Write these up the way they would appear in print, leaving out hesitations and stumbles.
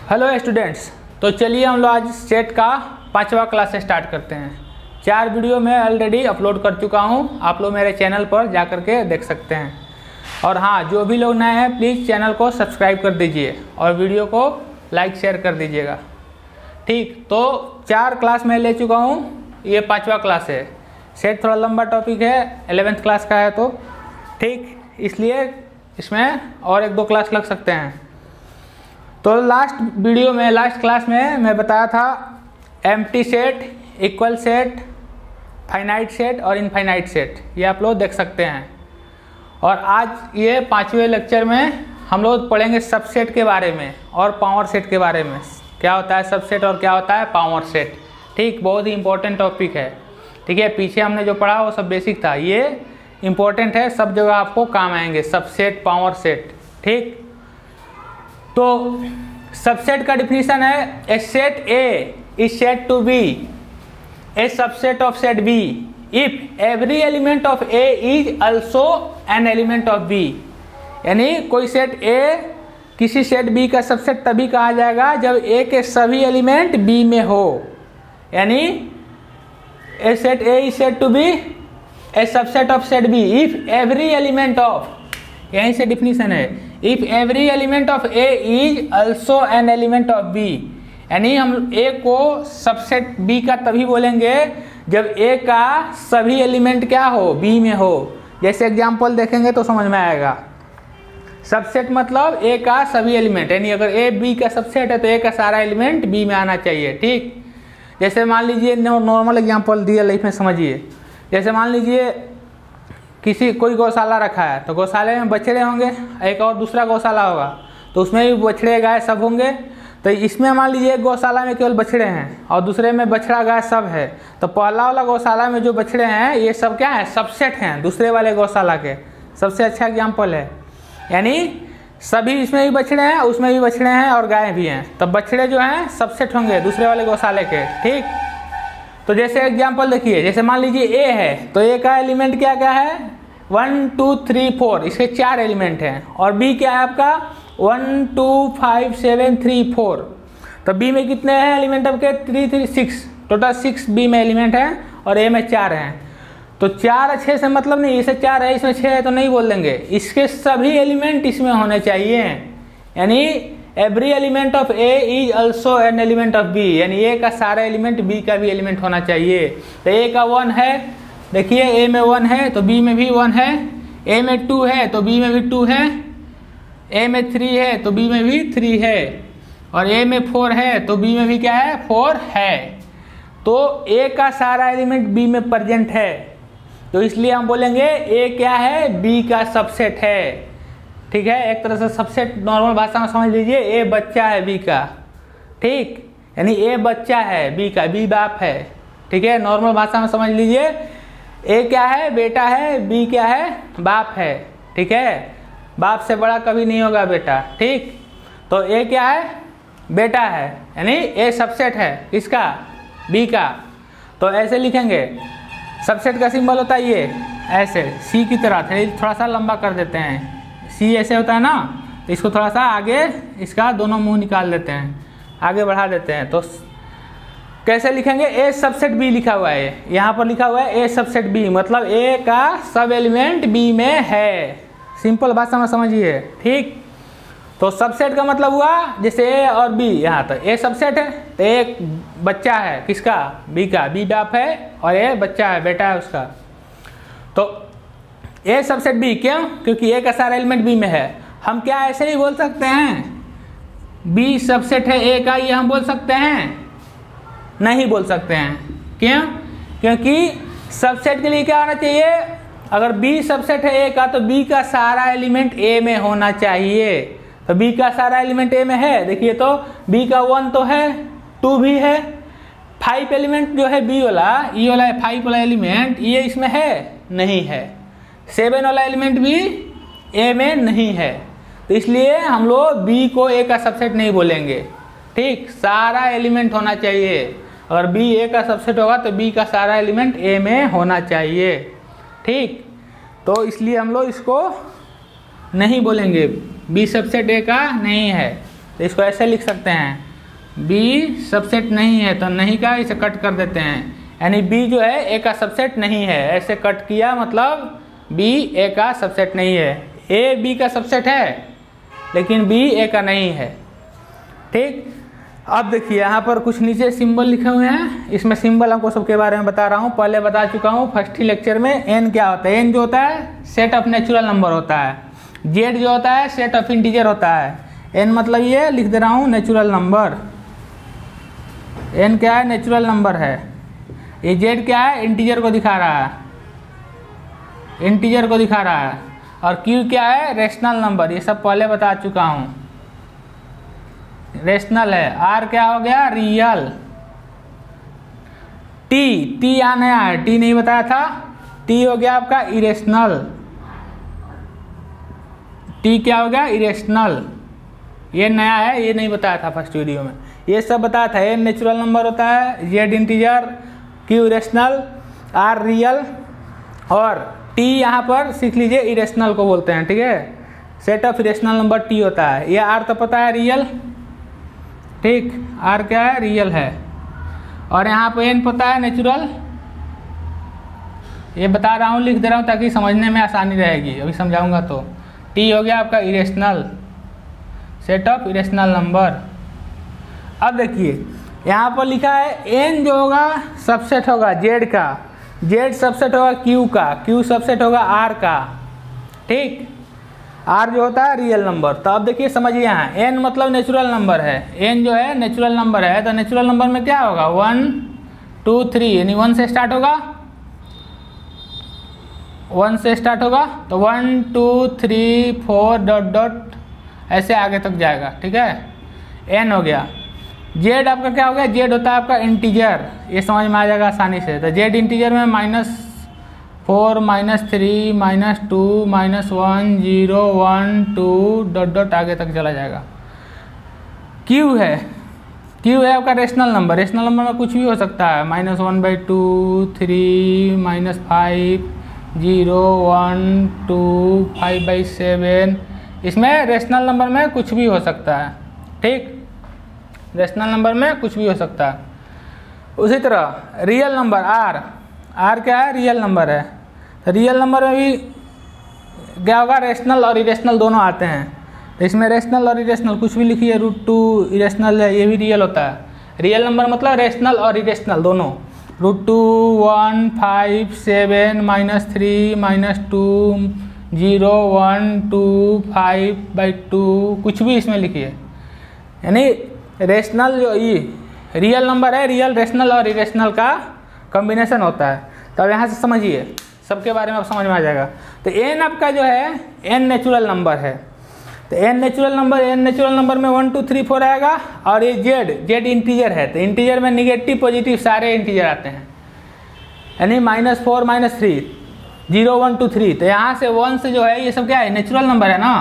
Hello students, तो चलिए हम लोग आज सेट का 5वां क्लास स्टार्ट करते हैं। 4 वीडियो मैं ऑलरेडी अपलोड कर चुका हूं, आप लोग मेरे चैनल पर जा कर के देख सकते हैं। और हाँ, जो भी लोग नए हैं प्लीज़ चैनल को सब्सक्राइब कर दीजिए और वीडियो को लाइक शेयर कर दीजिएगा। ठीक, तो 4 क्लास मैं ले चुका हूँ, ये 5वां क्लास है। सेट थोड़ा लंबा टॉपिक है, 11th क्लास का है, तो ठीक इसलिए इसमें और 1-2 क्लास लग सकते हैं। तो लास्ट क्लास में मैं बताया था empty set, equal set, finite set और इनफाइनाइट सेट, ये आप लोग देख सकते हैं। और आज ये 5वें लेक्चर में हम लोग पढ़ेंगे सबसेट के बारे में और पावर सेट के बारे में। क्या होता है सबसेट और क्या होता है पावर सेट। ठीक, बहुत ही इंपॉर्टेंट टॉपिक है। ठीक है, पीछे हमने जो पढ़ा वो सब बेसिक था, ये इंपॉर्टेंट है, सब जगह आपको काम आएंगे सबसेट पावर सेट। ठीक, तो सबसेट का डिफिनीशन है a set A is said to be a subset of set B if every element of A is also an element of B. यानी कोई सेट ए किसी सेट बी का subset तभी कहा जाएगा जब ए के सभी एलिमेंट बी में हो। यानी a set A is said to be a subset of set B if every element of, यहीं से डिफिनीशन है, if every element of A is also an element of B. यानी हम ए को सबसेट बी का तभी बोलेंगे जब ए का सभी एलिमेंट क्या हो, बी में हो। जैसे एग्जांपल देखेंगे तो समझ में आएगा। सबसेट मतलब ए का सभी एलिमेंट, यानी अगर ए बी का सबसेट है तो ए का सारा एलिमेंट बी में आना चाहिए। ठीक, जैसे मान लीजिए नॉर्मल एग्जांपल रियल लाइफ में समझिए। जैसे मान लीजिए कोई गौशाला रखा है, तो गौशाले में बछड़े होंगे, एक और दूसरा गौशाला होगा तो उसमें भी बछड़े गाय सब होंगे। तो इसमें मान लीजिए एक गौशाला में केवल बछड़े हैं और दूसरे में बछड़ा गाय सब है, तो पहला वाला गौशाला में जो बछड़े हैं ये सब क्या है, सबसेट हैं दूसरे वाले गौशाला के। सबसे अच्छा एग्जाम्पल है, यानी सभी इसमें भी बछड़े हैं, उसमें भी बछड़े हैं और गाय भी हैं, तो बछड़े जो हैं सबसेट होंगे दूसरे वाले गौशाले के। ठीक, तो जैसे एग्जांपल देखिए, जैसे मान लीजिए ए है तो ए का एलिमेंट क्या क्या है, 1 2 3 4, इसके 4 एलिमेंट हैं। और बी क्या है आपका 1 2 5 7 3 4, तो बी में कितने हैं एलिमेंट आपके 3 3 6, टोटल 6 बी में एलिमेंट हैं और ए में 4 हैं। तो 4 6 से मतलब नहीं, इसे 4 है इसमें 6 है तो नहीं बोल देंगे, इसके सभी एलिमेंट इसमें होने चाहिए। यानी every element of A is also an element of B, यानी ए का सारा एलिमेंट बी का भी एलिमेंट होना चाहिए। तो ए का 1 है, देखिए ए में 1 है तो बी में भी 1 है, ए में 2 है तो बी में भी 2 है, ए में 3 है तो बी में भी 3 है, और ए में 4 है तो बी में भी क्या है 4 है। तो ए का सारा एलिमेंट बी में प्रेजेंट है, तो इसलिए हम बोलेंगे ए क्या है, बी का सबसेट है। ठीक है, एक तरह से सबसेट नॉर्मल भाषा में समझ लीजिए, ए बच्चा है बी का। ठीक, यानी ए बच्चा है बी का, बी बाप है। ठीक है, नॉर्मल भाषा में समझ लीजिए, ए क्या है, बेटा है, बी क्या है, बाप है। ठीक है, बाप से बड़ा कभी नहीं होगा बेटा। ठीक, तो ए क्या है, बेटा है, यानी ए सबसेट है किसका, बी का। तो ऐसे लिखेंगे, सबसेट का सिंबल होता है ये ऐसे सी की तरह, थोड़ा सा लंबा कर देते हैं, सी ऐसे होता है ना, तो इसको थोड़ा सा आगे इसका दोनों मुंह निकाल देते हैं, आगे बढ़ा देते हैं। तो कैसे लिखेंगे, ए सबसेट बी लिखा हुआ है, यहाँ पर लिखा हुआ है ए सबसेट बी, मतलब ए का सब एलिमेंट बी में है। सिंपल भाषा में समझिए। ठीक, तो सबसेट का मतलब हुआ जैसे ए और बी, यहाँ तो ए सबसेट है तो एक बच्चा है किसका, बी का, बी बाप है और ए बच्चा है, बेटा है उसका। तो ए सबसेट बी, क्यों, क्योंकि ए का सारा एलिमेंट बी में है। हम क्या ऐसे ही बोल सकते हैं बी सबसेट है ए का, ये हम बोल सकते हैं, नहीं बोल सकते हैं। क्यों, क्योंकि सबसेट के लिए क्या होना चाहिए, अगर बी सबसेट है ए का तो बी का सारा एलिमेंट ए में होना चाहिए। तो बी का सारा एलिमेंट ए में है, देखिए तो बी का 1 तो है, 2 भी है, 5 एलिमेंट जो है बी वाला, ये वाला 5 वाला एलिमेंट ये इसमें है, नहीं है। 7 वाला एलिमेंट भी ए में नहीं है, तो इसलिए हम लोग बी को ए का सबसेट नहीं बोलेंगे। ठीक, सारा एलिमेंट होना चाहिए, अगर बी ए का सबसेट होगा तो बी का सारा एलिमेंट ए में होना चाहिए। ठीक, तो इसलिए हम लोग इसको नहीं बोलेंगे, बी सबसेट ए का नहीं है। तो इसको ऐसे लिख सकते हैं, बी सबसेट नहीं है तो नहीं का इसे कट कर देते हैं, यानी बी जो है ए का सबसेट नहीं है, ऐसे कट किया मतलब बी ए का सबसेट नहीं है। ए बी का सबसेट है लेकिन बी ए का नहीं है। ठीक, अब देखिए यहाँ पर कुछ नीचे सिंबल लिखे हुए हैं, इसमें सिंबल आपको सबके बारे में बता रहा हूँ, पहले बता चुका हूँ फर्स्ट ही लेक्चर में। एन क्या होता है? एन जो होता है सेट ऑफ नेचुरल नंबर होता है, जेड जो होता है सेट ऑफ इंटीजर होता है। एन मतलब ये लिख दे रहा हूँ नेचुरल नंबर, एन क्या है? नेचुरल नंबर है। ये जेड क्या है? इंटीजर को दिखा रहा है, इंटीजर को दिखा रहा है। और क्यू क्या है? रेशनल नंबर, ये सब पहले बता चुका हूँ, रेशनल है। आर क्या हो गया? रियल। टी यहाँ नया है, टी नहीं बताया था, टी हो गया आपका इरेशनल। टी क्या हो गया? इरेशनल, ये नया है, ये नहीं बताया था फर्स्ट वीडियो में, ये सब बताया था। एन नेचुरल नंबर होता है, Z integer, Q irrational, R real, और टी यहाँ पर सीख लीजिए इरेशनल को बोलते हैं। ठीक है, set of irrational number T होता है। ये आर तो पता है रियल, ठीक, आर क्या है? रियल है। और यहाँ पे एन पता है नेचुरल, ये बता रहा हूँ, लिख दे रहा हूँ ताकि समझने में आसानी रहेगी, अभी समझाऊंगा। तो टी हो गया आपका irrational, set of irrational number. अब देखिए यहाँ पर लिखा है एन जो होगा सबसेट होगा जेड का, जेड सबसेट होगा क्यू का, क्यू सबसेट होगा आर का। ठीक, आर जो होता है रियल नंबर। तो अब देखिए समझिए, यहाँ एन मतलब नेचुरल नंबर है, एन जो है नेचुरल नंबर है, तो नेचुरल नंबर में क्या होगा? 1 2 3, यानी 1 से स्टार्ट होगा, 1 से स्टार्ट होगा, तो 1 2 3 4 डॉट डॉट ऐसे आगे तक जाएगा। ठीक है, एन हो गया। जेड आपका क्या हो गया? जेड होता है आपका इंटीजर, ये समझ में आ जाएगा आसानी से। तो जेड इंटीजर में -4 -3 -2 -1 0 1 2 डॉट डॉट आगे तक चला जाएगा। क्यू है, क्यू है आपका रेशनल नंबर, रेशनल नंबर में कुछ भी हो सकता है, -1/2 3 -5 0 1 2 5/7, इसमें रेशनल नंबर में कुछ भी हो सकता है। ठीक, रेशनल नंबर में कुछ भी हो सकता है। उसी तरह रियल नंबर आर, आर क्या है? रियल नंबर है। तो रियल नंबर में भी क्या होगा? रेशनल और इरेशनल दोनों आते हैं। तो इसमें रेशनल और इरेशनल कुछ भी लिखिए, √2 इरेशनल है, ये भी रियल होता है। रियल नंबर मतलब रेशनल और इरेशनल दोनों, √2 1 5 7 -3 -2 0 1 2 5/2, कुछ भी इसमें लिखिए। यानी रेशनल जो ये रियल नंबर है, रियल रेशनल और इरेशनल का कॉम्बिनेशन होता है। तो अब यहाँ से समझिए, सबके बारे में अब समझ में आ जाएगा। तो एन आपका जो है एन नेचुरल नंबर है, तो एन नेचुरल नंबर में 1 2 3 4 आएगा। और ये जेड इंटीजर है, तो इंटीजर में निगेटिव पॉजिटिव सारे इंटीजर आते हैं, यानी -4 -3 0 1 2 3। तो यहाँ से 1 से जो है ये सब क्या है? नेचुरल नंबर है ना,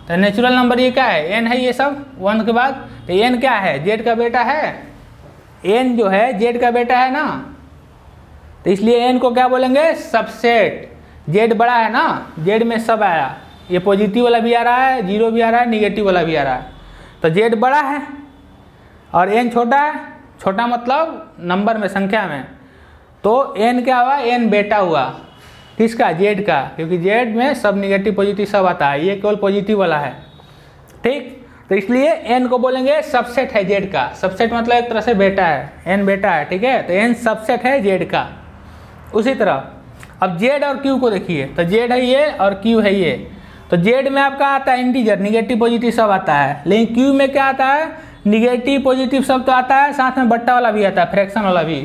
तो नेचुरल नंबर ये क्या है? एन है ये सब 1 के बाद। तो एन क्या है? जेड का बेटा है, एन जो है जेड का बेटा है ना, तो इसलिए एन को क्या बोलेंगे? सबसेट। जेड बड़ा है ना, जेड में सब आया, ये पॉजिटिव वाला भी आ रहा है, 0 भी आ रहा है, निगेटिव वाला भी आ रहा है। तो जेड बड़ा है और एन छोटा है, छोटा मतलब नंबर में, संख्या में। तो एन क्या हुआ? एन बेटा हुआ, किसका? जेड का, क्योंकि जेड में सब निगेटिव पॉजिटिव सब आता है, ये केवल पॉजिटिव वाला है। ठीक, तो इसलिए एन को बोलेंगे सबसेट है जेड का। सबसेट मतलब एक तरह से बेटा है, एन बेटा है। ठीक है, तो एन सबसेट है जेड का। उसी तरह अब जेड और क्यू को देखिए, तो जेड है ये और क्यू है ये। तो जेड में आपका आता है इंटीजर, निगेटिव पॉजिटिव सब आता है, लेकिन क्यू में क्या आता है? निगेटिव पॉजिटिव सब तो आता है, साथ में बट्टा वाला भी आता है, फ्रैक्शन वाला भी।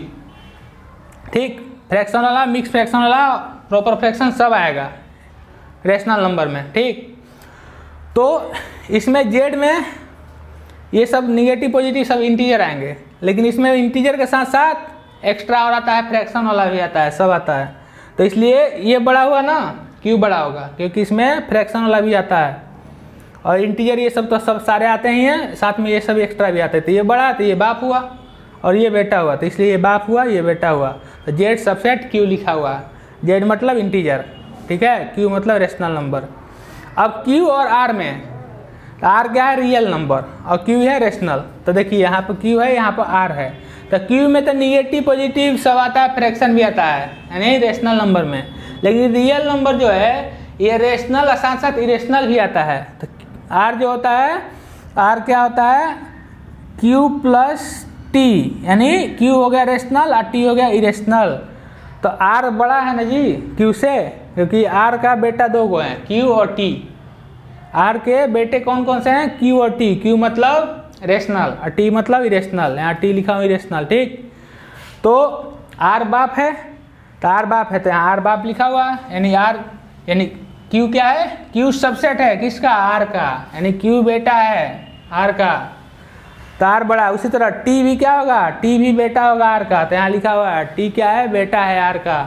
ठीक, फ्रैक्शन वाला, मिक्स फ्रैक्शन वाला, प्रॉपर फ्रैक्शन सब आएगा रेशनल नंबर में। ठीक, तो इसमें जेड में ये सब निगेटिव पॉजिटिव सब इंटीजर आएंगे, लेकिन इसमें इंटीजर के साथ साथ एक्स्ट्रा और आता है, फ्रैक्शन वाला भी आता है, सब आता है। तो इसलिए ये बड़ा हुआ ना, क्यू बड़ा होगा, क्योंकि इसमें फ्रैक्शन वाला भी आता है और इंटीजर ये सब तो सब सारे आते ही हैं, साथ में ये सब एक्स्ट्रा भी आते हैं। तो ये बड़ा, तो ये बाप हुआ और ये बेटा हुआ, तो इसलिए ये बाप हुआ, ये बेटा हुआ। तो जेड सबसेट क्यू लिखा हुआ, जेड मतलब इंटीजर, ठीक है, क्यू मतलब रेशनल नंबर। अब क्यू और आर में तो आर क्या है, रियल नंबर, और क्यू है रेशनल। तो देखिए यहाँ पर क्यू है, यहाँ पर आर है। तो क्यू में तो निगेटिव पॉजिटिव सब आता है, फ्रैक्शन भी आता है, यानी रेशनल नंबर में। लेकिन रियल नंबर जो है ये रेशनल और साथ साथ इरेशनल भी आता है। तो आर जो होता है, आर क्या होता है, क्यू प्लस टी, यानी क्यू हो गया रेशनल और टी हो गया इरेशनल। तो आर बड़ा है ना जी क्यू से, क्योंकि आर का बेटा दो गो हैं, क्यू और टी। आर के बेटे कौन कौन से हैं, क्यू और टी। क्यू मतलब रेशनल और टी मतलब इरेशनल, यहाँ टी लिखा हूँ इरेशनल, ठीक। तो आर बाप है, तो आर बाप है तो यहाँ आर बाप लिखा हुआ है, यानी आर यानी क्यू क्या है, क्यू सबसेट है किसका, आर का, यानी क्यू बेटा है आर का, तो आर बड़ा। उसी तरह टी भी क्या होगा, टी भी बेटा होगा आर का, तो यहाँ लिखा हुआ है टी क्या है, बेटा है आर का,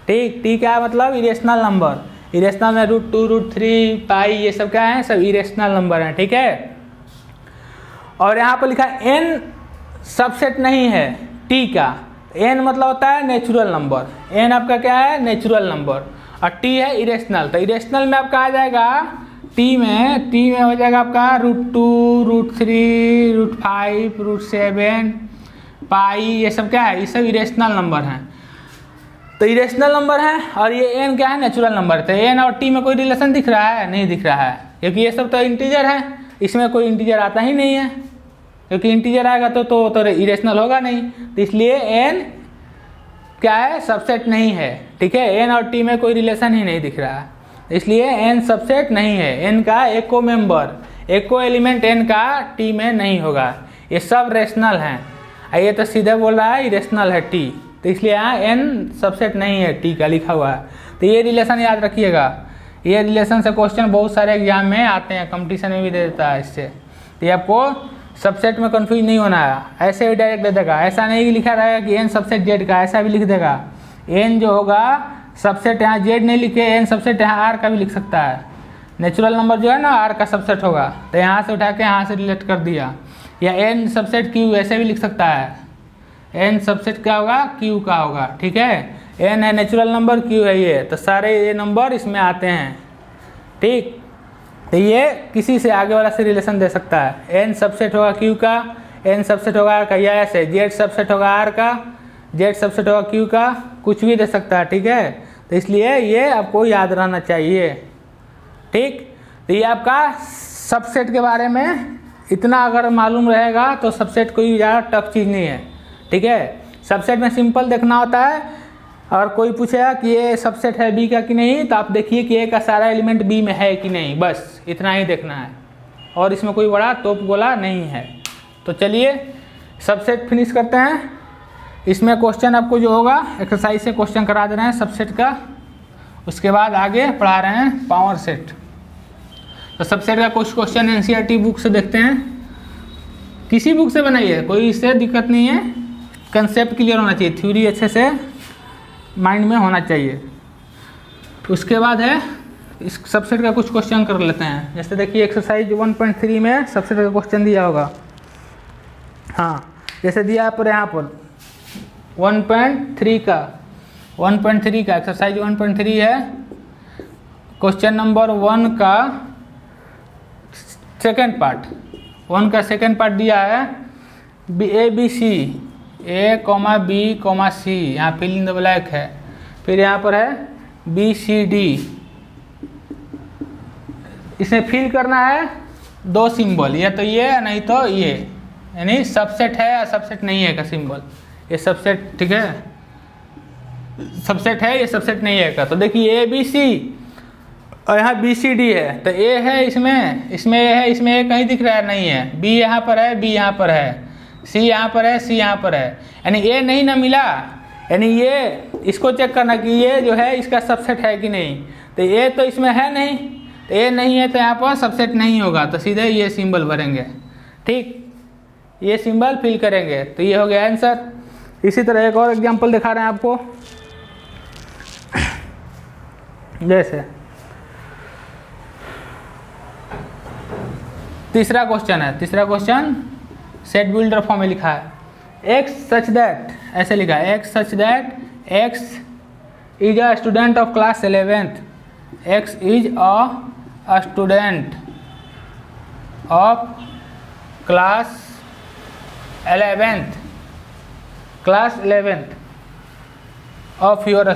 ठीक। टी क्या है मतलब इरेशनल नंबर, इरेशनल में √2 √3 पाई ये सब क्या है, सब इरेशनल नंबर हैं, ठीक है। और यहाँ पर लिखा एन सबसेट नहीं है टी का। एन मतलब होता है नेचुरल नंबर, एन आपका क्या है, नेचुरल नंबर, और टी है इरेशनल। तो इरेशनल में आपका आ जाएगा टी में हो जाएगा आपका √2 √3 √5 √7 पाई, ये सब क्या है, ये सब इरेशनल नंबर हैं। तो इरेशनल नंबर है और ये एन क्या है, नेचुरल नंबर। तो एन और टी में कोई रिलेशन दिख रहा है, नहीं दिख रहा है, क्योंकि ये सब तो इंटीजर है, इसमें कोई इंटीजर आता ही नहीं है, क्योंकि इंटीजर आएगा तो इरेशनल होगा नहीं। तो इसलिए एन क्या है, सबसेट नहीं है, ठीक है। एन और टी में कोई रिलेशन ही नहीं दिख रहा है, इसलिए एन सबसेट नहीं है। एन का एको मेंबर, एको एलिमेंट एन का टी में नहीं होगा, ये सब रेशनल हैं। ये तो सीधे बोल रहा है इरेशनल है टी, तो इसलिए यहाँ एन सबसेट नहीं है टी का लिखा हुआ है। तो ये रिलेशन याद रखिएगा, ये रिलेशन से क्वेश्चन बहुत सारे एग्जाम में आते हैं, कंपटीशन में भी दे देता है इससे। तो ये आपको सबसेट में कंफ्यूज नहीं होना है, ऐसे भी डायरेक्ट दे देगा, ऐसा नहीं कि लिखा रहेगा कि एन सबसेट जेड का, ऐसा भी लिख देगा। एन जो होगा सबसेट, यहाँ जेड नहीं लिखे, एन सबसेट यहाँ आर का भी लिख सकता है। नेचुरल नंबर जो है ना आर का सबसेट होगा, तो यहाँ से उठा के यहाँ से रिलेट कर दिया। या एन सबसेट क्यू ऐसे भी लिख सकता है, एन सबसेट क्या होगा, क्यू का होगा, ठीक है। एन है नेचुरल नंबर, क्यू है ये, तो सारे ये नंबर इसमें आते हैं, ठीक। तो ये किसी से आगे वाला से रिलेशन दे सकता है। एन सबसेट होगा क्यू का, एन सबसेट होगा आर का, या ऐसे जेड सबसेट होगा आर का, जेड सबसेट होगा क्यू का, कुछ भी दे सकता है, ठीक है। तो इसलिए ये आपको याद रहना चाहिए, ठीक। तो ये आपका सबसेट के बारे में इतना अगर मालूम रहेगा तो सबसेट कोई ज़्यादा टफ चीज़ नहीं है, ठीक है। सबसेट में सिंपल देखना होता है, और कोई पूछेगा कि ये सबसेट है बी का कि नहीं, तो आप देखिए कि ए का सारा एलिमेंट बी में है कि नहीं, बस इतना ही देखना है, और इसमें कोई बड़ा तोप गोला नहीं है। तो चलिए सबसेट फिनिश करते हैं। इसमें क्वेश्चन आपको जो होगा एक्सरसाइज से क्वेश्चन करा दे रहे हैं सबसेट का, उसके बाद आगे पढ़ा रहे हैं पावर सेट। तो सबसेट का कुछ क्वेश्चन एनसीईआरटी बुक से देखते हैं, किसी बुक से बनाइए, कोई इससे दिक्कत नहीं है, कंसेप्ट क्लियर होना चाहिए, थ्योरी अच्छे से माइंड में होना चाहिए। उसके बाद है इस सबसेट का कुछ क्वेश्चन कर लेते हैं। जैसे देखिए एक्सरसाइज 1.3 में सबसेट का क्वेश्चन दिया होगा, हाँ जैसे दिया पर यहाँ पर 1.3 का एक्सरसाइज 1.3 है। क्वेश्चन नंबर 1 का सेकेंड पार्ट, 1 का सेकेंड पार्ट दिया है A B C, A comma B comma C, यहाँ फिल इन द ब्लैंक है। फिर यहाँ पर है बी सी डी, इसमें फिल करना है 2 सिंबल, या तो ये या नहीं तो ये, यानी सबसेट है या सबसेट नहीं है का सिंबल। ये सबसेट, ठीक है, सबसेट है, ये सबसेट नहीं है का। तो देखिए ए बी सी और यहाँ बी सी डी है, तो ए है इसमें, इसमें ए है, इसमें ए कहीं दिख रहा है नहीं है, बी यहाँ पर है, बी यहाँ पर है, सी यहाँ पर है, सी यहाँ पर है, यानी ए नहीं ना मिला, यानी ये इसको चेक करना कि ये जो है इसका सबसेट है कि नहीं। तो ए तो इसमें है नहीं, तो ए नहीं है तो यहाँ पर सबसेट नहीं होगा, तो सीधे ये सिंबल भरेंगे, ठीक, ये सिंबल फिल करेंगे, तो ये हो गया आंसर। इसी तरह एक और एग्जांपल दिखा रहे हैं आपको, जैसे तीसरा क्वेश्चन है, तीसरा क्वेश्चन सेट बिल्डर फॉर्म में लिखा है, एक्स सच दैट, ऐसे लिखा है x such that x is a student of class 11th, x is a student of class 11th of your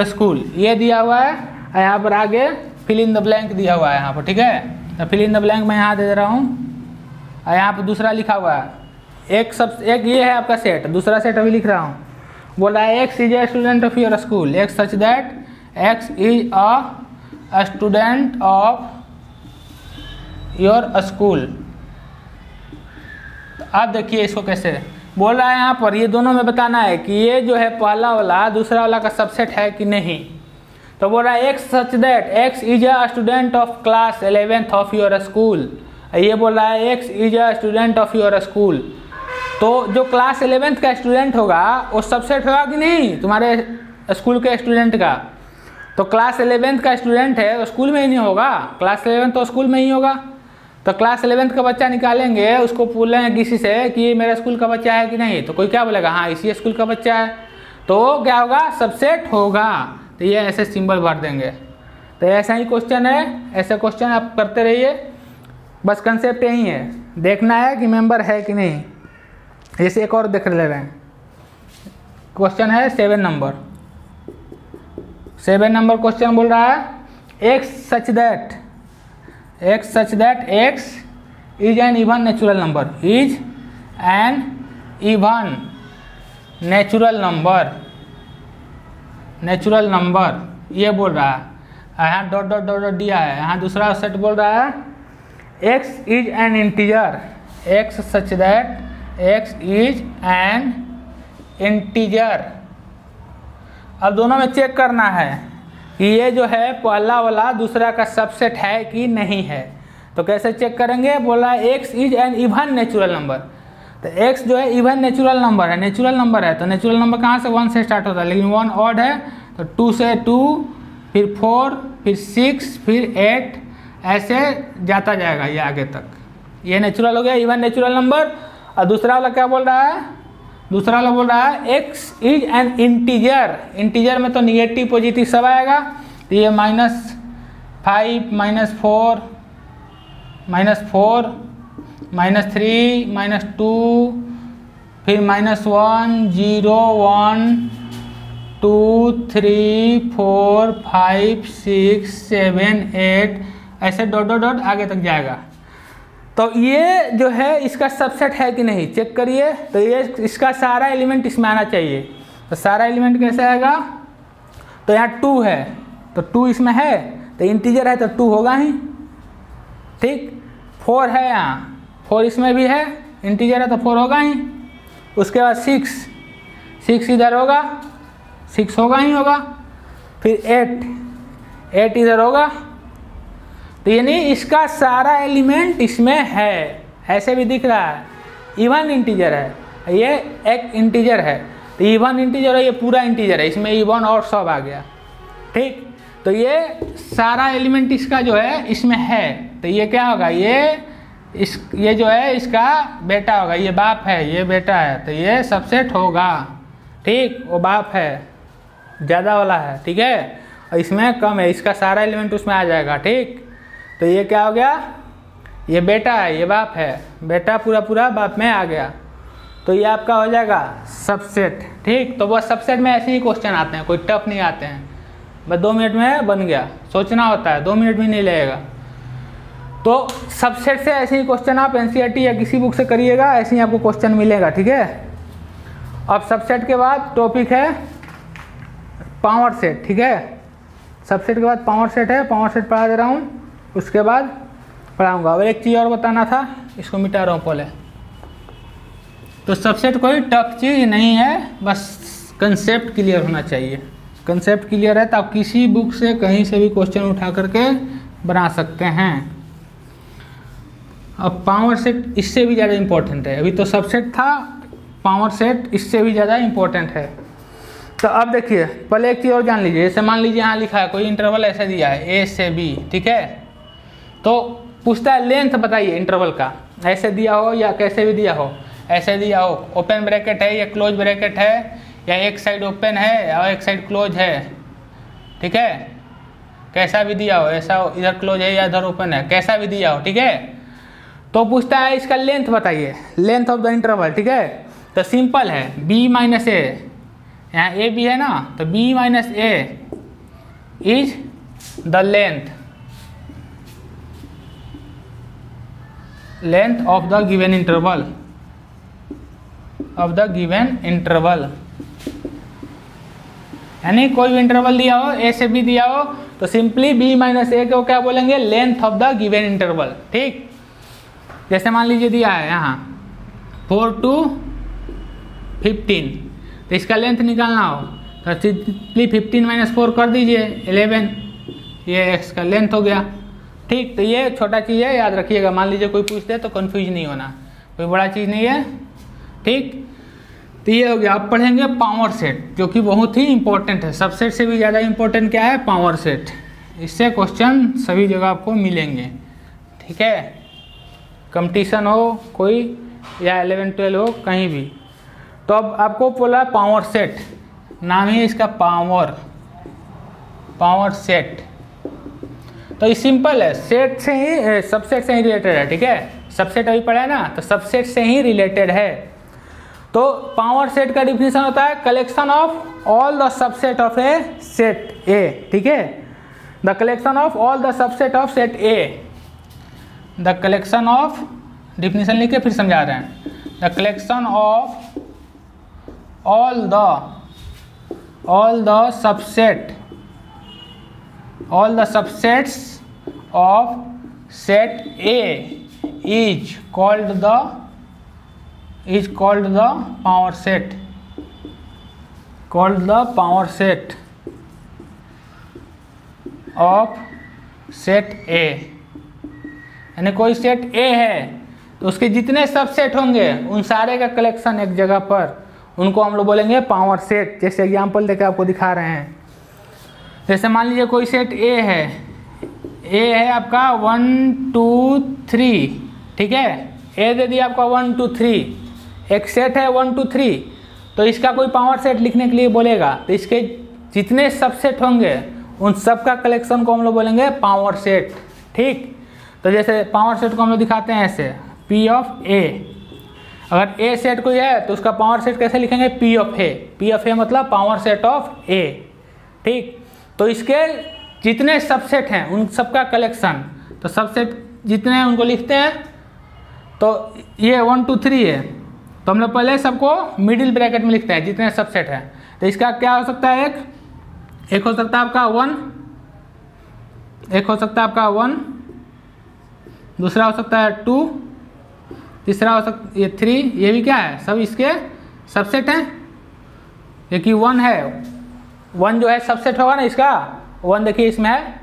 school ये दिया हुआ है। यहाँ पर आगे फिल इन द ब्लैंक दिया हुआ है यहाँ पर, ठीक है। तो फिल इन द ब्लैंक मैं यहाँ दे रहा हूँ। यहाँ पर दूसरा लिखा हुआ है एक ये है आपका सेट, दूसरा सेट अभी लिख रहा हूँ। बोल रहा है x is a student of your school, x such that x is a student of your school. आप देखिए इसको कैसे बोल रहा है यहाँ पर, ये दोनों में बताना है कि ये जो है पहला वाला दूसरा वाला का सबसेट है कि नहीं। तो बोल रहा है x such that x is a student of class 11th of your school. ये बोल रहा है x is a student of your school. तो जो क्लास 11th का स्टूडेंट होगा वो सबसेट होगा कि नहीं तुम्हारे स्कूल के स्टूडेंट का। तो क्लास 11th का स्टूडेंट है तो स्कूल में ही नहीं होगा, क्लास 11th तो स्कूल में ही होगा। तो क्लास 11th का बच्चा निकालेंगे, उसको बोलेंगे किसी से कि ये मेरा स्कूल का बच्चा है कि नहीं, तो कोई क्या बोलेगा, हाँ इसी स्कूल का बच्चा है, तो क्या होगा, सबसेट होगा। तो ये ऐसे सिंबल भर देंगे। तो ऐसा ही क्वेश्चन है, ऐसे क्वेश्चन आप करते रहिए, बस कंसेप्ट यही है, देखना है कि मेंबर है कि नहीं। जैसे एक और देख ले रहे हैं, क्वेश्चन है 7 नंबर क्वेश्चन बोल रहा है x such that x is an even natural number, is an even natural number, ये बोल रहा है। यहाँ डॉट डॉट डॉट डॉट दिया है। यहाँ दूसरा सेट बोल रहा है x is an integer, x such that x is an integer. अब दोनों में चेक करना है कि ये जो है पहला वाला दूसरा का सबसेट है कि नहीं है। तो कैसे चेक करेंगे, बोला x is an even natural number. तो एक्स जो है इवन नेचुरल नंबर है, तो नेचुरल नंबर कहाँ से 1 से स्टार्ट होता है, लेकिन 1 ऑड है तो 2 से 2, फिर 4, फिर 6, फिर 8, ऐसे जाता जाएगा ये आगे तक। ये नेचुरल हो गया, इवन नेचुरल नंबर। और दूसरा वाला क्या बोल रहा है, दूसरा वाला बोल रहा है x is an integer. Integer में तो निगेटिव पॉजिटिव सब आएगा। तो ये -5, -4, -4, -3, -2, फिर -1, 0, 1, 2, 3, 4, 5, 6, 7, 8, ऐसे डॉट डॉट डॉट आगे तक जाएगा। तो ये जो है इसका सबसेट है कि नहीं चेक करिए। तो ये इसका सारा एलिमेंट इसमें आना चाहिए। तो सारा एलिमेंट कैसे आएगा, तो यहाँ 2 है तो 2 इसमें है, तो इंटीजर है तो 2 होगा ही, ठीक। 4 है यहाँ, 4 इसमें भी है, इंटीजर है तो 4 होगा ही। उसके बाद 6 इधर होगा, 6 होगा ही होगा। फिर 8 इधर होगा। तो यानी इसका सारा एलिमेंट इसमें है, ऐसे भी दिख रहा है। इवन इंटीजर है, ये एक इंटीजर है, तो इवन इंटीजर है, ये पूरा इंटीजर है, इसमें इवन और सब आ गया, ठीक। तो ये सारा एलिमेंट इसका जो है इसमें है। तो ये क्या होगा, ये जो है इसका बेटा होगा, ये बाप है, ये बेटा है, तो ये सबसेट होगा, ठीक। वो बाप है, ज़्यादा वाला है, ठीक है, और इसमें कम है, इसका सारा एलिमेंट उसमें आ जाएगा, ठीक। तो ये क्या हो गया, ये बेटा है, ये बाप है, बेटा पूरा बाप में आ गया। तो ये आपका हो जाएगा सबसेट, ठीक। तो बस सबसेट में ऐसे ही क्वेश्चन आते हैं, कोई टफ नहीं आते हैं, बस 2 मिनट में बन गया। सोचना होता है, 2 मिनट भी नहीं लगेगा। तो सबसेट से ऐसे ही क्वेश्चन आप एनसीईआरटी या किसी बुक से करिएगा, ऐसे ही आपको क्वेश्चन मिलेगा, ठीक है। अब सबसेट के बाद टॉपिक है पावर सेट, ठीक है। सबसेट के बाद पावर सेट है, पावर सेट पढ़ा दे रहा हूँ, उसके बाद पढ़ाऊँगा। और एक चीज़ और बताना था, इसको मिटा रहा हूँ पहले। तो सबसेट कोई टफ चीज़ नहीं है, बस कंसेप्ट क्लियर होना चाहिए। कंसेप्ट क्लियर है तो आप किसी बुक से कहीं से भी क्वेश्चन उठा करके बना सकते हैं। अब पावर सेट इससे भी ज़्यादा इम्पोर्टेंट है। अभी तो सबसेट था, पावर सेट इससे भी ज़्यादा इम्पोर्टेंट है। तो अब देखिए, पहले एक चीज़ और जान लीजिए। जैसे मान लीजिए यहाँ लिखा है, कोई इंटरवल ऐसे दिया है A से B, ठीक है। तो पूछता है लेंथ बताइए इंटरवल का, ऐसे दिया हो या कैसे भी दिया हो, ऐसे दिया हो, ओपन ब्रैकेट है या क्लोज ब्रैकेट है, या एक साइड ओपन है और एक साइड क्लोज है, ठीक है, कैसा भी दिया हो, ऐसा इधर क्लोज है या इधर ओपन है, कैसा भी दिया हो, ठीक है। तो पूछता है इसका लेंथ बताइए, लेंथ ऑफ द इंटरवल, ठीक है। तो सिंपल है, b माइनस ए, यहाँ ए भी है ना, तो b minus A is the length of the given interval, यानी कोई भी इंटरवल दिया हो, ए से भी दिया हो, तो सिंपली b माइनस ए को क्या बोलेंगे, length of the given interval, ठीक। जैसे मान लीजिए दिया है यहाँ 4 to 15, तो इसका लेंथ निकालना हो तो सिंपली 15 माइनस 4 कर दीजिए 11, ये x का लेंथ हो गया, ठीक। तो ये छोटा चीज़ है, याद रखिएगा, मान लीजिए कोई पूछते तो कंफ्यूज नहीं होना, कोई बड़ा चीज़ नहीं है, ठीक। तो ये हो गया। अब पढ़ेंगे पावर सेट, जो कि बहुत ही इंपॉर्टेंट है, सबसेट से भी ज़्यादा इंपॉर्टेंट क्या है, पावर सेट। इससे क्वेश्चन सभी जगह आपको मिलेंगे, ठीक है, कंपटीशन हो कोई या 11-12 हो कहीं भी। तो अब आपको बोला पावर सेट, नाम ही इसका पावर सेट। तो ये सिंपल है, सेट से ही सबसेट से ही रिलेटेड है, ठीक है। सबसेट अभी पढ़ा है ना, तो सबसेट से ही रिलेटेड है। तो पावर सेट का डिफिनेशन होता है collection of all the subset of A set ए, ठीक है। The collection of all the subset of set A, the collection of, definition लिख के फिर समझा रहे हैं, the collection of all the subsets of set A is called the power set, of set A। यानी कोई सेट A है तो उसके जितने सबसेट होंगे उन सारे का कलेक्शन एक जगह पर, उनको हम लोग बोलेंगे पावर सेट। जैसे एग्जांपल देकर आपको दिखा रहे हैं, जैसे मान लीजिए कोई सेट A है आपका 1 2 3, ठीक है। ए दे दिया आपका 1 2 3, एक सेट है 1 2 3, तो इसका कोई पावर सेट लिखने के लिए बोलेगा तो इसके जितने सबसेट होंगे उन सब का कलेक्शन को हम लोग बोलेंगे पावर सेट, ठीक। तो जैसे पावर सेट को हम लोग दिखाते हैं ऐसे, P ऑफ A, अगर A सेट कोई है तो उसका पावर सेट कैसे लिखेंगे, P ऑफ A मतलब पावर सेट ऑफ A, ठीक। तो इसके जितने सबसेट हैं उन सबका कलेक्शन, तो सबसेट जितने हैं उनको लिखते हैं। तो ये 1 2 3 है, तो हम लोग पहले सबको मिडिल ब्रैकेट में लिखते हैं जितने सबसेट हैं। तो इसका क्या हो सकता है, एक हो सकता है आपका 1, एक हो सकता है आपका 1, दूसरा हो सकता है 2, तीसरा हो सकता ये 3, ये भी क्या है, सब इसके सबसेट हैं। क्योंकि 1 है, 1 जो है सबसेट होगा ना इसका, 1 देखिए इसमें है,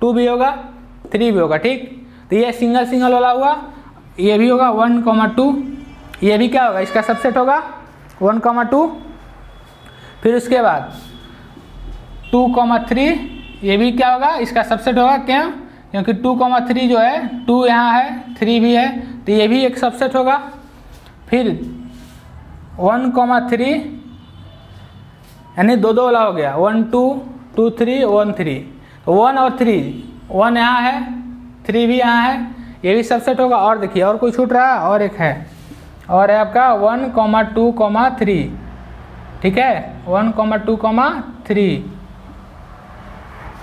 2 भी होगा, 3 भी होगा, ठीक। तो ये सिंगल वाला हुआ, ये भी होगा 1 2, ये भी क्या होगा, इसका सबसेट होगा 1 2। फिर उसके बाद 2 3, ये भी क्या होगा, इसका सबसेट होगा, क्यों, क्योंकि 2 3 जो है, 2 यहाँ है, 3 भी है, तो ये भी एक सबसेट होगा। फिर 1 3, यानी दो वाला हो गया, 1 2 2 3 1 3, तो 1 और 3, 1 यहाँ है, 3 भी यहाँ है, ये भी सबसेट होगा। और देखिए और कोई छूट रहा है, और एक है, और है आपका 1 2 3, ठीक है, 1 2 3,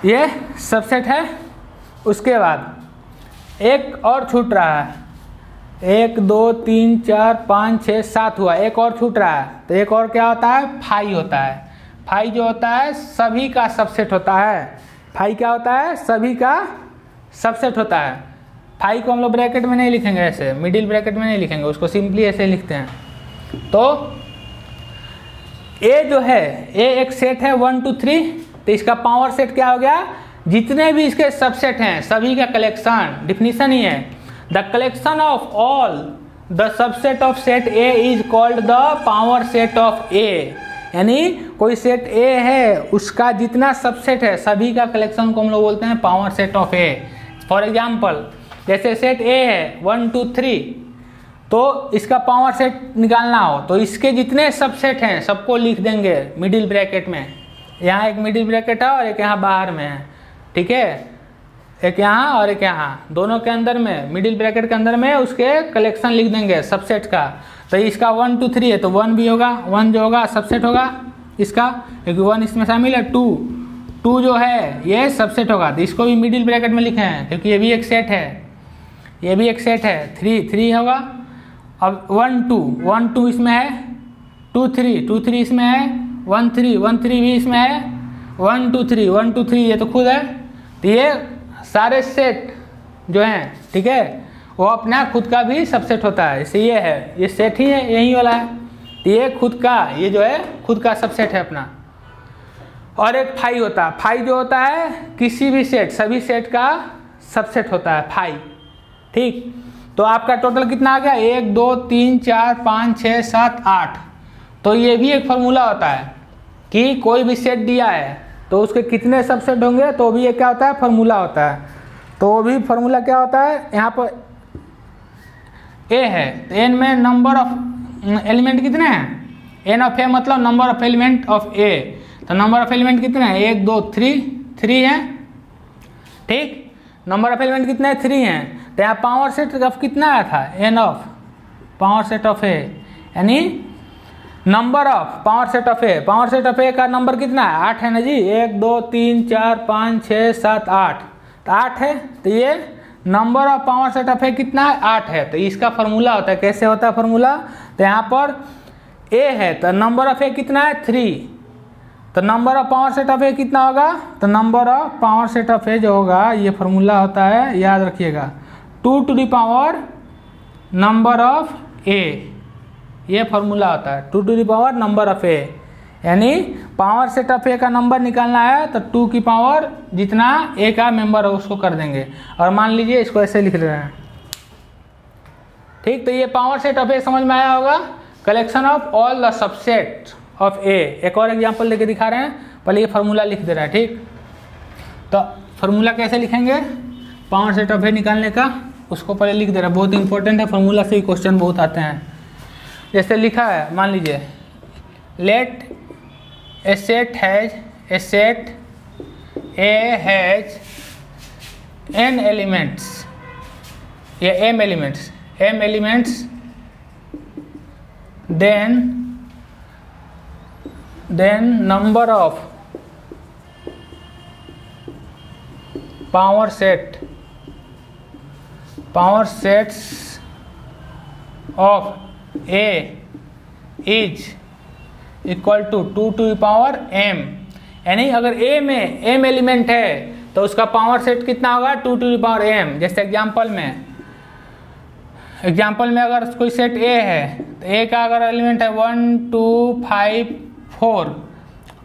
ये सबसेट है। उसके बाद एक और छूट रहा है, 1 2 3 4 5 6 7 हुआ, एक और छूट रहा है, तो एक और क्या होता है, फाई होता है। फाई जो होता है सभी का सबसेट होता है, फाई क्या होता है, सभी का सबसेट होता है। फाई को हम लोग ब्रैकेट में नहीं लिखेंगे, ऐसे मिडिल ब्रैकेट में नहीं लिखेंगे, उसको सिंपली ऐसे लिखते हैं। तो ए जो है, ए एक सेट है 1 2 3, तो इसका पावर सेट क्या हो गया, जितने भी इसके सबसेट हैं सभी का कलेक्शन। डिफिनीशन ही है, the collection of all the subset of set A is called the power set of A. यानी कोई सेट ए है, उसका जितना सबसेट है सभी का कलेक्शन को हम लोग बोलते हैं power set of A. For example, जैसे सेट ए है 1 2 3, तो इसका पावर सेट निकालना हो तो इसके जितने सबसेट हैं सबको लिख देंगे मिडिल ब्रैकेट में, यहाँ एक मिडिल ब्रैकेट है और एक यहाँ बाहर में है, ठीक है, एक यहाँ और एक यहाँ, दोनों के अंदर में मिडिल ब्रैकेट के अंदर में उसके कलेक्शन लिख देंगे सबसेट का। तो इसका 1 2 3 है तो 1 भी होगा, 1 जो होगा सबसेट होगा इसका, क्योंकि 1 इसमें शामिल है। 2 जो है ये सबसेट होगा, तो इसको भी मिडिल ब्रैकेट में लिखे हैं क्योंकि ये भी एक सेट है, ये भी एक सेट है। 3 होगा। अब 1 2 इसमें है, 2 3 इसमें है, 1 3 भी इसमें है, 1 2 3 ये तो खुद है। तो ये सारे सेट जो हैं, ठीक है, वो अपना खुद का भी सबसेट होता है। जैसे ये है, ये सेट ही है, यही वाला है, तो ये खुद का, ये जो है खुद का सबसेट है अपना। और एक फाई होता है, फाई जो होता है किसी भी सेट, सभी सेट का सबसेट होता है फाई, ठीक। तो आपका टोटल कितना आ गया, 1 2 3 4 5 6 7 8। तो ये भी एक फार्मूला होता है कि कोई भी सेट दिया है तो उसके कितने सबसेट होंगे, तो भी ये क्या होता है, फार्मूला होता है। तो वो भी फार्मूला क्या होता है, यहाँ पर ए है तो एन में नंबर ऑफ एलिमेंट कितने हैं, एन ऑफ ए मतलब number of element of A. तो नंबर ऑफ एलिमेंट कितने हैं, 1 2 3 हैं, ठीक। नंबर ऑफ एलिमेंट कितने हैं, 3 हैं। तो यहाँ पावर सेट ऑफ कितना आया था, n of power set of A, यानी number of power set of A. Power set of A का नंबर कितना है, 8 है ना जी, 1 2 3 4 5 6 7 8। तो 8 है, तो ये number of power set of A कितना है, 8 है। तो इसका फार्मूला होता है, कैसे होता है फार्मूला, तो यहाँ पर ए है तो नंबर ऑफ ए कितना है, 3। तो number of power set of A कितना होगा, तो number of power set of A जो होगा, ये फार्मूला होता है, याद रखिएगा, 2 to the power number of A, ये फार्मूला होता है 2 to the power number of A. यानी पावर सेट ऑफ ए का नंबर निकालना है तो 2 की पावर जितना ए का मेंबर है उसको कर देंगे। और मान लीजिए इसको ऐसे लिख रहे हैं, ठीक। तो ये पावर सेट ऑफ ए समझ में आया होगा, collection of all the subset of A. एक और एग्जांपल लेके दिखा रहे हैं, पहले ये फार्मूला लिख दे रहा है, ठीक। तो फार्मूला कैसे लिखेंगे पावर सेट ऑफ ए निकालने का, उसको पहले लिख दे रहा है, बहुत इंपॉर्टेंट है, फार्मूला से ही क्वेश्चन बहुत आते हैं। जैसे लिखा है, मान लीजिए let a set A has n elements, ये m elements, then number of power sets of A is equal to 2 to the power m। यानी अगर A में m एलिमेंट है तो उसका पावर सेट कितना होगा, 2 टू द पावर m। जैसे एग्जांपल में अगर कोई सेट A है तो A का अगर एलिमेंट है 1 2 5 4,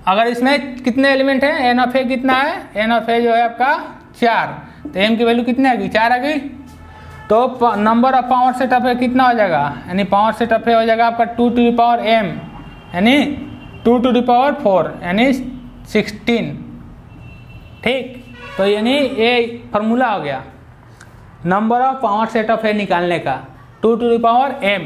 अगर इसमें कितने एलिमेंट हैं, एन ऑफ ए कितना है, एन ऑफ ए जो है आपका 4, तो m की वैल्यू कितनी आ गई, 4 आ गई। तो number of power set of A कितना हो जाएगा, यानी पावर सेट ऑफ ए हो जाएगा आपका 2 टू द पावर m, यानी 2 टू द पावर 4 यानी 16, ठीक। तो यानी ये फार्मूला हो गया number of power set of A निकालने का, 2 टू द पावर m।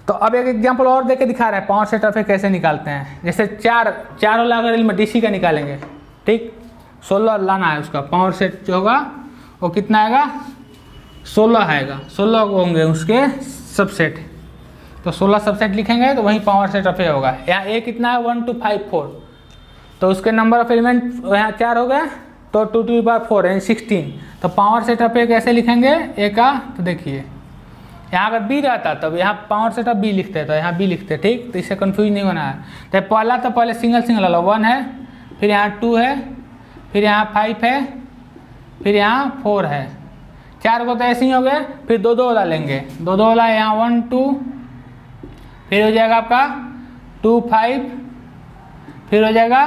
तो अब एक एग्जांपल और देके दिखा रहे हैं पावर सेट ऑफ ए कैसे निकालते हैं। जैसे 4 वाला अगर एलिमेंट डीसी का निकालेंगे, ठीक, 16 लाना है, उसका पावर सेट जो होगा वो कितना आएगा, 16 आएगा, 16 होंगे उसके सबसेट। तो 16 सबसेट लिखेंगे तो वही पावर सेट ऑफ ए होगा। यहाँ ए कितना है, 1 2 5 4, तो उसके नंबर ऑफ एलिमेंट यहाँ 4 हो गए, तो 2 टू द पावर 4 यानी 16। तो पावर सेट ऑफ ए कैसे लिखेंगे ए का, तो देखिए यहाँ अगर बी रहता तब यहाँ पावर सेट ऑफ बी लिखते, तो यहाँ बी लिखते, ठीक। तो इससे कंफ्यूज नहीं होना है। तो पहला तो पहले सिंगल वाला 1 है, फिर यहाँ 2 है, फिर यहाँ 5 है, फिर यहाँ 4 है, 4 को तो ऐसे ही हो गए। फिर 2 वाला लेंगे, 2 वाला यहाँ 1 2, फिर हो जाएगा आपका 2 5, फिर हो जाएगा